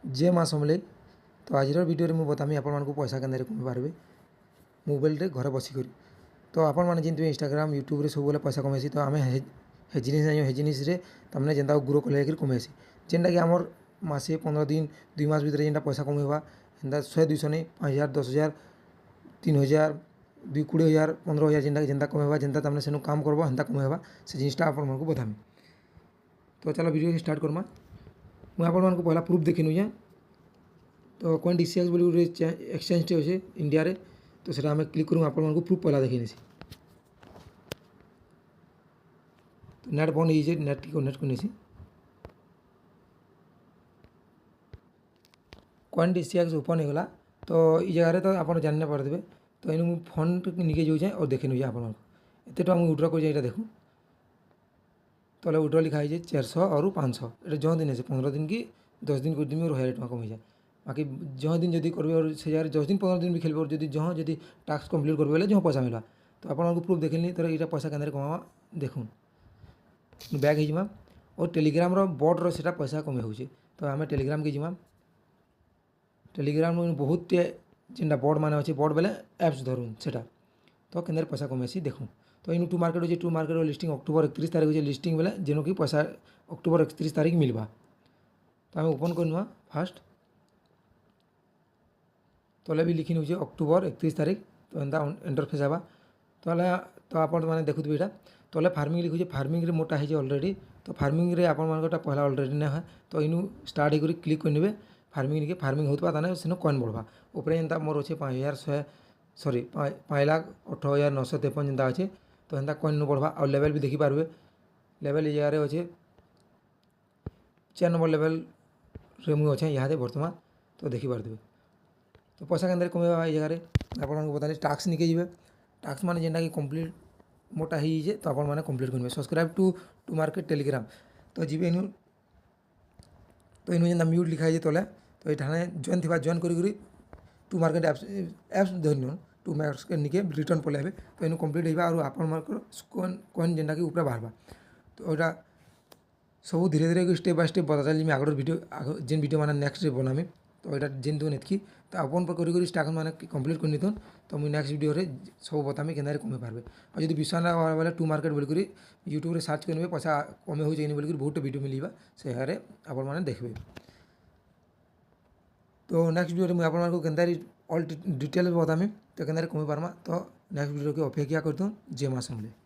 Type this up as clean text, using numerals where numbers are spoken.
जे माँ समले तो आज वीडियो मुझे बतामी आपण मानक पैसा के कमी पारे मोबाइल रे घर बसिक। तो आपण मैंने जानते इंस्टाग्राम यूट्यूब रे सब पैसा कमेसी तो आम हे जिनिस तमने जेनता ग्रो कर कमेसी जेनटा कि आमर मसे 15 दिन 2 मास भितर जेनटा पैसा कमेबा एंता 100 200 नहीं 5000 10,000 3,000 20,000 15,000 जेनटा कमेबा जेनता तमने सेनु काम करबा हेन्ता कमेबा से जिनिसटा आपण मानक बतामी। तो चलो वीडियो स्टार्ट करमा। मुझे आपण मानक पहला प्रूफ देखी नुजे। तो कौन DCX बोली एक्सचेंज टे अच्छे इंडिया रे तो सेटा आम क्लिक करूँ आपण मानक प्रूफ पहला देखी नहीं। तो नेट बंद हो नेट टी कनेक्ट करनी कौन DCX ओपन होगा तो ये जगह तो आप जान पारे। तो इन फोन निके जाऊे और देखी नुजे आप एत टाँग मुझे उड्र कर देखूँ तो उड्र लिखा है 400 और 500 ये जो दिन है 15 दिन कि 10 दिन 20 दिन में 1000 टका कमी जाए। बाकी जो दिन जब करेंगे और से जगह 10 दिन 15 दिन भी खेल और जो जब टास्क कम्प्लीट करेंगे जो पैसा मिला तो आपको प्रूफ देखनी तो यहाँ पैसा के कमा देखूँ बैक हो और टेलीग्राम बॉट से पैसा कमे हो। तो आम टेलीग्राम के जीमा टेलीग्राम बहुत जेनटा बॉड मान अच्छे बॉड बेले एप्स धरुन सेटा तो के पैसा कमेसी देखूँ। तो इन टू मार्केट हो टू मार्केट लिस्टिंग अक्टोबर 31 तारीख हो लिस्टिंग बेले जेन कि पैसा अक्टोबर 31 तारीख मिलवा। तो आम ओपन करनुआ फास्ट तो भी लिखी नौचे अक्टोबर 31 तारीख तो एंता इंटरफेस आवा तो आप मैंने देखुए यहाँ तो फार्मिंग लिखुचे फार्मिंग मोटा है अलरेडी। तो फार्मिंग रे आप पहला अलरेडी ना है तो इन स्टार्ट हो क्लिक करने फार्मिंग निके फार्मिंग होता ताने सेनो कॉइन बढ़वा ऊपर एंता मोर अच्छे 5,100 सॉरी 5,18,953 जेनता अच्छे तो एंता कॉइन बढ़वा और लेवल भी देखी पारे लेवल ये जगह अच्छे 4 नंबर लेवल रे मुझे अच्छे यहाँ बर्तमान तो देखी पारे। तो पैसा के कमेबा ये जगह आप बताने टास्क निके जी टास्क मान जेनटा कि कम्प्लीट मोटा ही तो आप कम्प्लीट करेंगे सब्सक्राइब टू मार्केट टेलीग्राम तो जी इन तो इन जेनता म्यूट लिखा है तले तो ये जॉइन थी जॉइन करी टू मार्केट एप्स धरन टू मार्केट निके रिटर्न पलैबे तो इन कम्प्लीट होगा और आप कॉइन जेनटा कि ऊपर बाहर तो यहाँ सब धीरे धीरे स्टेप बाय स्टेप बता चली आगर वीडियो जेन वीडियो मैंने नेक्स्ट बनामी तो यहाँ जेन दून एतकी तो आपन पर करी स्टाक मैंने कम्प्लीट करनी तो मुझे नेक्स्ट वीडियो रे सब बतामी के कमे पारे। और जब विश्वास ना वाले टू मार्केट बोलिक यूट्यूब रे सर्च करेंगे पैसा कमे हो जाए बोलिक बहुत वीडियो मिलवा से आप देखिए। तो नेक्स्ट वीडियो में आपको के ऑल डिटेल बतामी तो के कमे पार्मा तो नेक्स्ट वीडियो के अपेक्षा करता हूँ जय माँ समले।